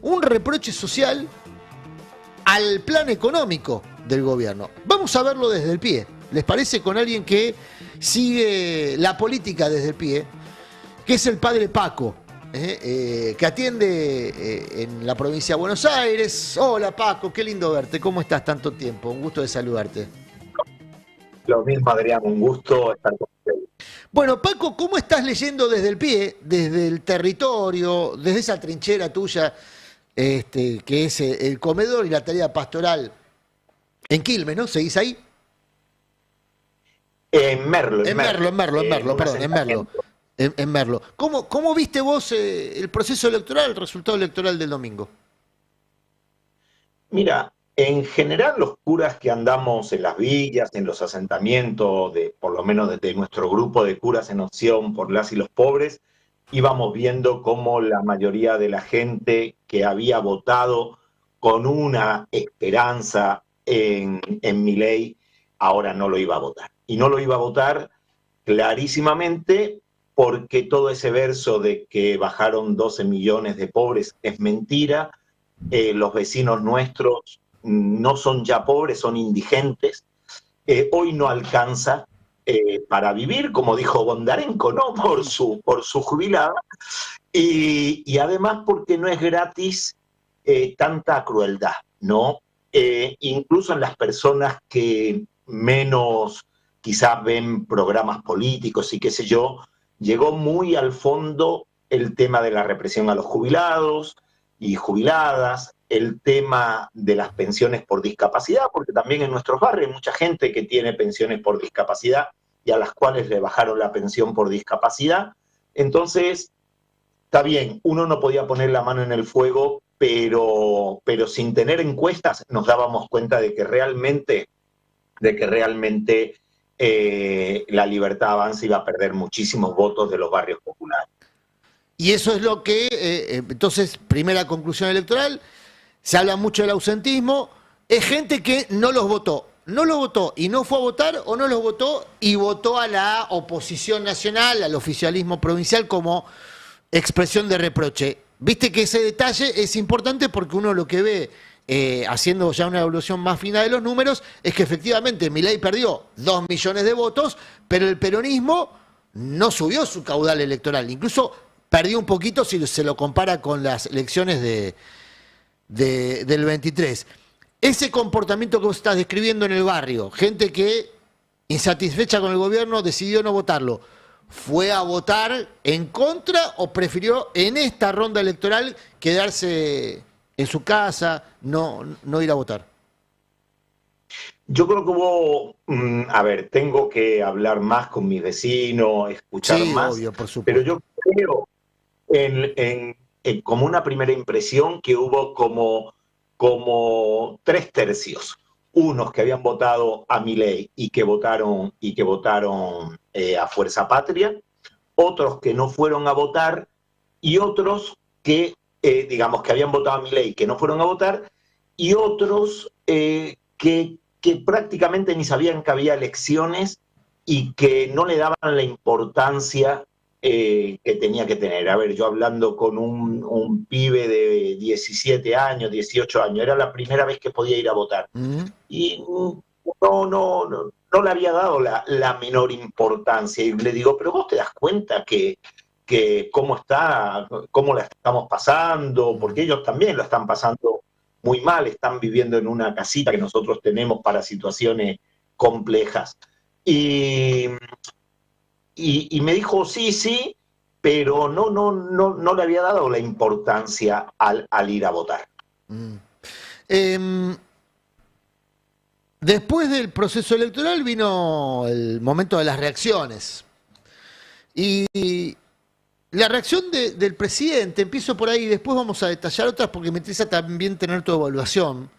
un reproche social al plan económico del gobierno. Vamos a verlo desde el pie. ¿Les parece? Con alguien que sigue la política desde el pie, que es el padre Paco, que atiende en la provincia de Buenos Aires. Hola Paco, qué lindo verte. ¿Cómo estás tanto tiempo? Un gusto de saludarte. Lo mismo, Adrián, un gusto estar con ustedes. Bueno, Paco, ¿cómo estás leyendo desde el pie, desde el territorio, desde esa trinchera tuya, que es el comedor y la tarea pastoral en Quilmes, ¿no? ¿Seguís ahí? En Merlo, En Merlo. ¿Cómo viste vos el proceso electoral, el resultado electoral del domingo? Mira, en general los curas que andamos en las villas, en los asentamientos, por lo menos desde nuestro grupo de curas en Opción por las y los pobres, íbamos viendo cómo la mayoría de la gente que había votado con una esperanza en Milei, ahora no lo iba a votar. Y no lo iba a votar clarísimamente porque todo ese verso de que bajaron 12 millones de pobres es mentira. Los vecinos nuestros no son ya pobres, son indigentes. Hoy no alcanza para vivir, como dijo Bondarenko, ¿no? Por su jubilada. Y además porque no es gratis tanta crueldad, ¿no? Incluso en las personas que menos quizás ven programas políticos y qué sé yo, llegó muy al fondo el tema de la represión a los jubilados y jubiladas, el tema de las pensiones por discapacidad, porque también en nuestros barrios hay mucha gente que tiene pensiones por discapacidad y a las cuales le bajaron la pensión por discapacidad. Entonces, está bien, uno no podía poner la mano en el fuego, pero sin tener encuestas nos dábamos cuenta de que realmente la Libertad Avanza iba a perder muchísimos votos de los barrios populares. Y eso es lo que, entonces, primera conclusión electoral, se habla mucho del ausentismo, es gente que no los votó. No los votó y no fue a votar, o no los votó y votó a la oposición nacional, al oficialismo provincial como expresión de reproche. Viste que ese detalle es importante porque uno lo que ve, haciendo ya una evaluación más fina de los números, es que efectivamente Milei perdió 2 millones de votos, pero el peronismo no subió su caudal electoral. Incluso perdió un poquito si se lo compara con las elecciones del 23. Ese comportamiento que vos estás describiendo en el barrio, gente que, insatisfecha con el gobierno, decidió no votarlo, ¿fue a votar en contra o prefirió en esta ronda electoral quedarse en su casa, no ir a votar? Yo creo que hubo, tengo que hablar más con mis vecinos, escuchar Sí, más, obvio, por pero supuesto. yo creo como una primera impresión que hubo como 3/3. Unos que habían votado a Milei y que votaron a Fuerza Patria, otros que no fueron a votar y otros que, digamos, que habían votado a Milei y que no fueron a votar, y otros que prácticamente ni sabían que había elecciones y que no le daban la importancia que tenía que tener. A ver, yo hablando con un pibe de 17 años, 18 años, era la primera vez que podía ir a votar. Y no le había dado la menor importancia. Y le digo, pero vos te das cuenta que cómo la estamos pasando, porque ellos también lo están pasando muy mal, están viviendo en una casita que nosotros tenemos para situaciones complejas. Y me dijo, sí, pero no le había dado la importancia al ir a votar. Después del proceso electoral vino el momento de las reacciones. Y la reacción del presidente, empiezo por ahí, después vamos a detallar otras porque me interesa también tener tu evaluación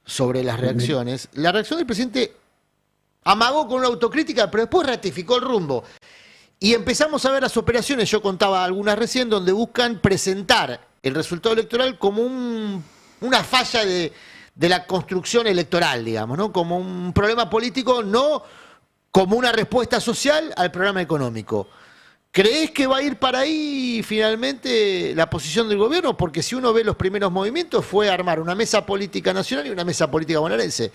sobre las reacciones. La reacción del presidente amagó con una autocrítica, pero después ratificó el rumbo. Y empezamos a ver las operaciones, yo contaba algunas recién, donde buscan presentar el resultado electoral como una falla de la construcción electoral, digamos, ¿no? Como un problema político, no como una respuesta social al programa económico. ¿Crees que va a ir para ahí finalmente la posición del gobierno? Porque si uno ve los primeros movimientos fue armar una mesa política nacional y una mesa política bonaerense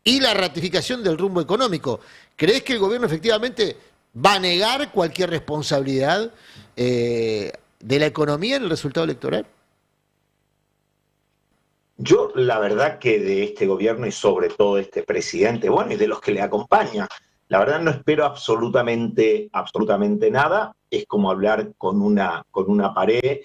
y la ratificación del rumbo económico. ¿Crees que el gobierno efectivamente va a negar cualquier responsabilidad de la economía en el resultado electoral? Yo, la verdad que de este gobierno y sobre todo de este presidente, bueno, y de los que le acompañan, la verdad no espero absolutamente, absolutamente nada. Es como hablar con una pared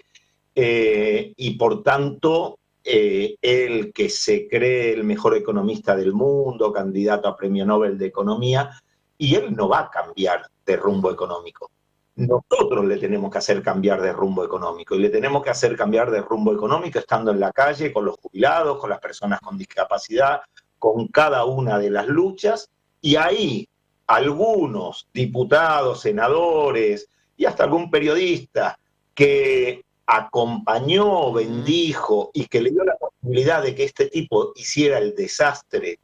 y por tanto, el que se cree el mejor economista del mundo, candidato a Premio Nobel de Economía, y él no va a cambiar de rumbo económico. Nosotros le tenemos que hacer cambiar de rumbo económico y le tenemos que hacer cambiar de rumbo económico estando en la calle con los jubilados, con las personas con discapacidad, con cada una de las luchas y ahí algunos diputados, senadores y hasta algún periodista que acompañó, bendijo y que le dio la posibilidad de que este tipo hiciera el desastre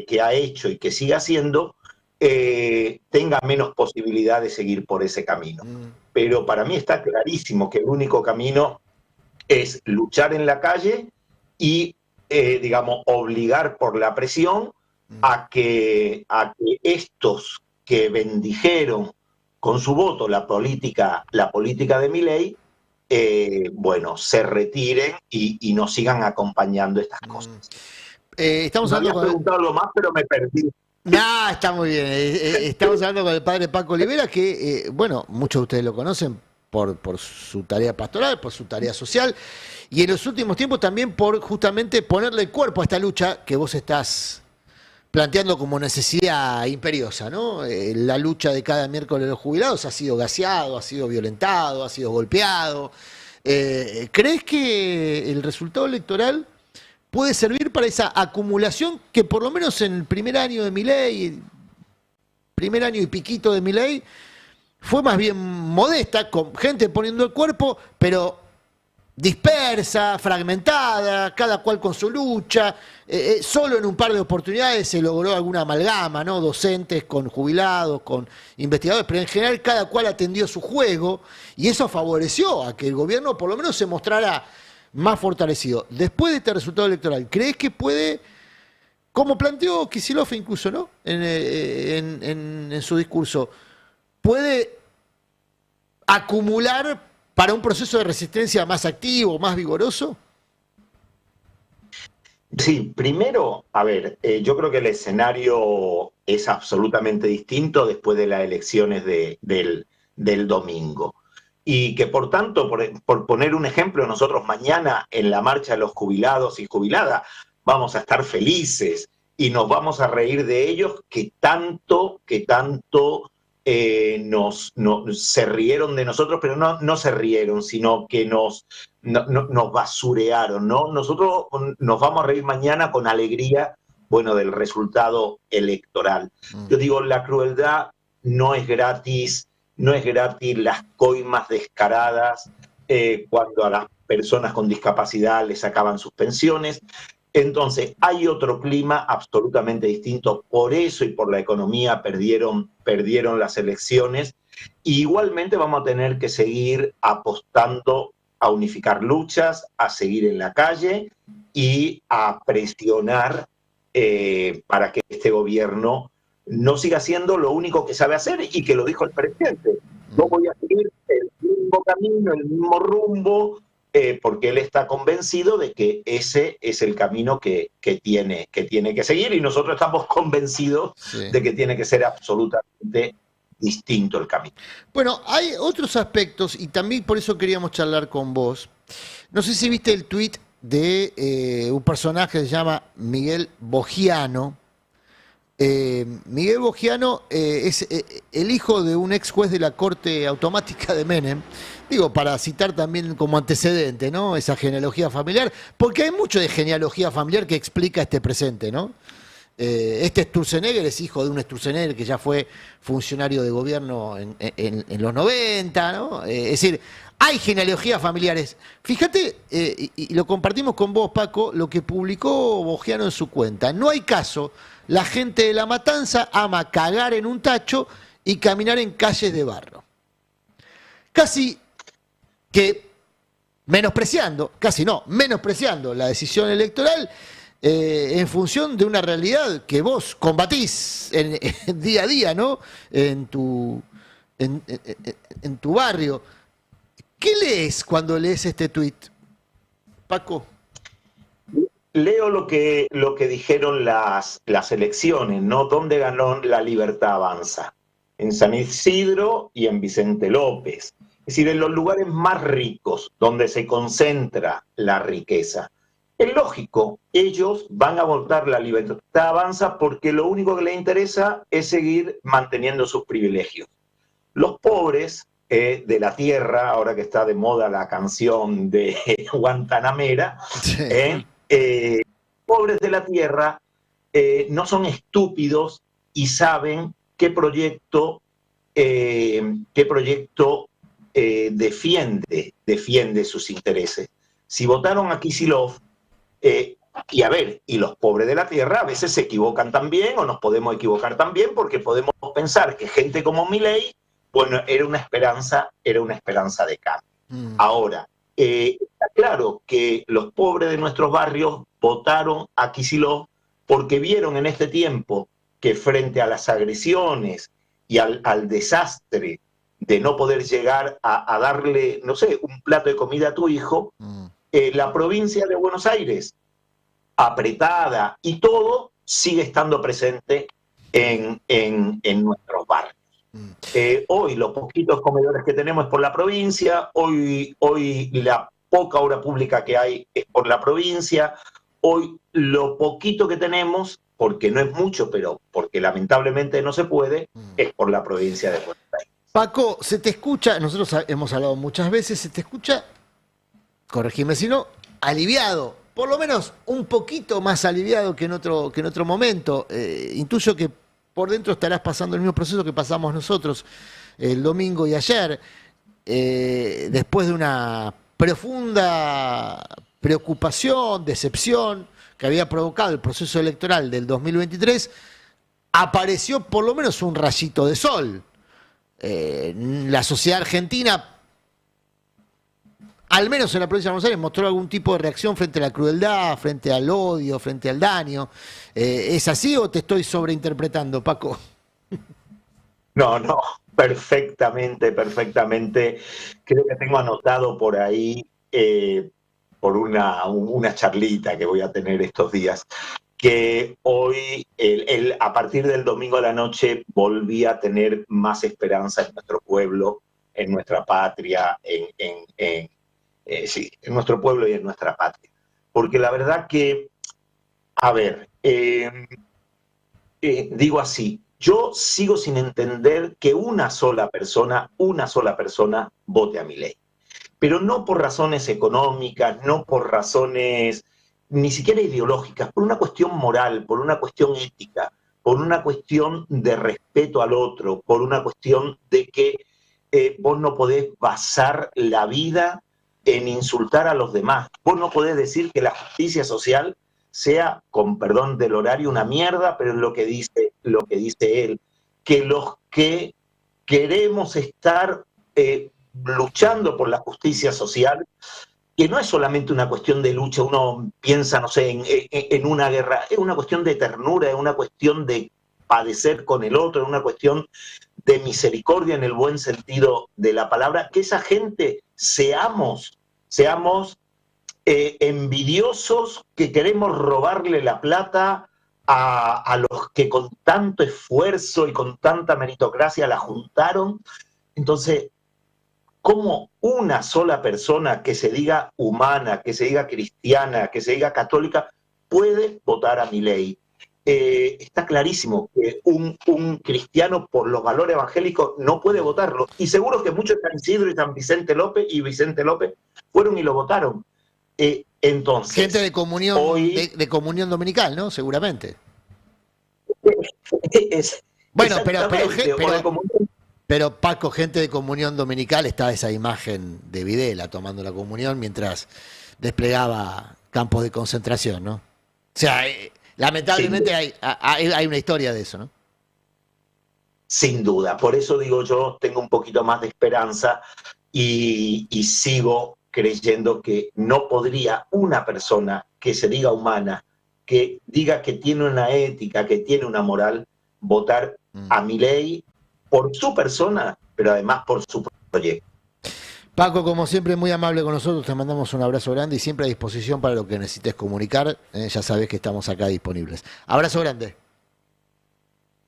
que ha hecho y que sigue haciendo, tenga menos posibilidad de seguir por ese camino. Pero para mí está clarísimo que el único camino es luchar en la calle y, digamos, obligar por la presión a que estos que bendijeron con su voto la política de Milei, bueno, se retiren y no sigan acompañando estas cosas. Estamos Me hablando habías preguntado algo más, pero me perdí. No, está muy bien. Estamos hablando con el padre Paco Olivera, que, bueno, muchos de ustedes lo conocen por su tarea pastoral, por su tarea social, y en los últimos tiempos también por justamente ponerle el cuerpo a esta lucha que vos estás planteando como necesidad imperiosa, ¿no? La lucha de cada miércoles de los jubilados ha sido gaseado, ha sido violentado, ha sido golpeado. ¿Crees que el resultado electoral puede servir para esa acumulación que por lo menos en el primer año de Milei, primer año y piquito de Milei, fue más bien modesta, con gente poniendo el cuerpo, pero dispersa, fragmentada, cada cual con su lucha? Solo en un par de oportunidades se logró alguna amalgama, ¿no? Docentes con jubilados, con investigadores, pero en general cada cual atendió su juego y eso favoreció a que el gobierno por lo menos se mostrara más fortalecido. Después de este resultado electoral, ¿crees que puede, como planteó Kicillof incluso, ¿no? En su discurso, puede acumular para un proceso de resistencia más activo, más vigoroso? Sí, primero, a ver, yo creo que el escenario es absolutamente distinto después de las elecciones del domingo. Y que por tanto, por poner un ejemplo, nosotros mañana en la marcha de los jubilados y jubiladas vamos a estar felices y nos vamos a reír de ellos que tanto se rieron de nosotros, pero no se rieron, sino que nos basurearon, ¿no? Nosotros nos vamos a reír mañana con alegría, bueno, del resultado electoral. Yo digo, la crueldad no es gratis, no es gratis las coimas descaradas cuando a las personas con discapacidad les acaban sus pensiones. Entonces, hay otro clima absolutamente distinto. Por eso y por la economía perdieron las elecciones. Y igualmente vamos a tener que seguir apostando a unificar luchas, a seguir en la calle y a presionar para que este gobierno no siga haciendo lo único que sabe hacer y que lo dijo el presidente. Yo voy a seguir el mismo camino, el mismo rumbo, porque él está convencido de que ese es el camino que tiene que seguir y nosotros estamos convencidos de que tiene que ser absolutamente distinto el camino. Bueno, hay otros aspectos y también por eso queríamos charlar con vos. No sé si viste el tuit de un personaje que se llama Miguel Bogiano. Miguel Bogiano es el hijo de un ex juez de la Corte Automática de Menem, digo, para citar también como antecedente, ¿no? Esa genealogía familiar, porque hay mucho de genealogía familiar que explica este presente, ¿no? Este Sturzenegger es hijo de un Sturzenegger que ya fue funcionario de gobierno en los 90, ¿no? Es decir, hay genealogías familiares. Fíjate, y lo compartimos con vos, Paco, lo que publicó Bogiano en su cuenta. No hay caso. La gente de La Matanza ama cagar en un tacho y caminar en calles de barro. casi que menospreciando, casi no, menospreciando la decisión electoral en función de una realidad que vos combatís en día a día, ¿no? En tu barrio. ¿Qué lees cuando lees este tuit, Paco? Leo lo que dijeron las elecciones, ¿no? ¿Dónde ganó La Libertad Avanza? En San Isidro y en Vicente López. Es decir, en los lugares más ricos, donde se concentra la riqueza. Es lógico, ellos van a votar La Libertad Avanza porque lo único que les interesa es seguir manteniendo sus privilegios. Los pobres de la tierra, ahora que está de moda la canción de Guantanamera, Sí. pobres de la tierra no son estúpidos y saben qué proyecto defiende sus intereses. Si votaron a Kicillof, y los pobres de la tierra a veces se equivocan también, o nos podemos equivocar también, porque podemos pensar que gente como Milei, bueno, era una esperanza de cambio. Ahora, está claro que los pobres de nuestros barrios votaron a Kicillof porque vieron en este tiempo que frente a las agresiones y al desastre de no poder llegar a darle, no sé, un plato de comida a tu hijo, la provincia de Buenos Aires, apretada y todo, sigue estando presente en nuestros barrios. Hoy los poquitos comedores que tenemos es por la provincia, hoy la poca obra pública que hay es por la provincia, hoy lo poquito que tenemos, porque no es mucho, pero porque lamentablemente no se puede, es por la provincia de Buenos Aires. Paco, se te escucha, nosotros hemos hablado muchas veces, se te escucha, corregime si no, aliviado, por lo menos un poquito más aliviado que en otro momento. Intuyo que por dentro estarás pasando el mismo proceso que pasamos nosotros el domingo y ayer, después de una profunda preocupación, decepción que había provocado el proceso electoral del 2023, apareció por lo menos un rayito de sol. La sociedad argentina, al menos en la provincia de Buenos Aires, mostró algún tipo de reacción frente a la crueldad, frente al odio, frente al daño. ¿Es así o te estoy sobreinterpretando, Paco? No, perfectamente. Creo que tengo anotado por ahí, por una charlita que voy a tener estos días, que hoy, a partir del domingo a la noche, volví a tener más esperanza en nuestro pueblo, en nuestra patria, en nuestro pueblo y en nuestra patria. Porque la verdad que, a ver, digo así, yo sigo sin entender que una sola persona vote a Milei. Pero no por razones económicas, no por razones ni siquiera ideológicas, por una cuestión moral, por una cuestión ética, por una cuestión de respeto al otro, por una cuestión de que vos no podés basar la vida en insultar a los demás. Vos no podés decir que la justicia social sea, con perdón del horario, una mierda, pero es lo que dice él, que los que queremos estar luchando por la justicia social, que no es solamente una cuestión de lucha, uno piensa, no sé, en una guerra, es una cuestión de ternura, es una cuestión de padecer con el otro, es una cuestión de misericordia en el buen sentido de la palabra, que esa gente seamos envidiosos, que queremos robarle la plata a los que con tanto esfuerzo y con tanta meritocracia la juntaron. Entonces, ¿cómo una sola persona que se diga humana, que se diga cristiana, que se diga católica, puede votar a Milei? Está clarísimo que un cristiano por los valores evangélicos no puede votarlo. Y seguro que muchos de San Isidro y San Vicente López fueron y lo votaron. Entonces, gente de comunión, hoy, de comunión dominical, ¿no? Seguramente. Bueno, pero Paco, gente de comunión dominical, está esa imagen de Videla tomando la comunión mientras desplegaba campos de concentración, ¿no? O sea, lamentablemente hay una historia de eso, ¿no? Sin duda, por eso digo yo, tengo un poquito más de esperanza, y sigo creyendo que no podría una persona que se diga humana, que diga que tiene una ética, que tiene una moral, votar a Milei por su persona, pero además por su proyecto. Paco, como siempre, muy amable con nosotros, te mandamos un abrazo grande y siempre a disposición para lo que necesites comunicar. Ya sabes que estamos acá disponibles. Abrazo grande.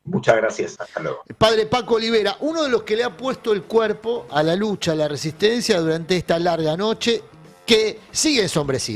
Muchas gracias, hasta luego. Padre Paco Olivera, uno de los que le ha puesto el cuerpo a la lucha, a la resistencia durante esta larga noche, que sigue ensombrecido.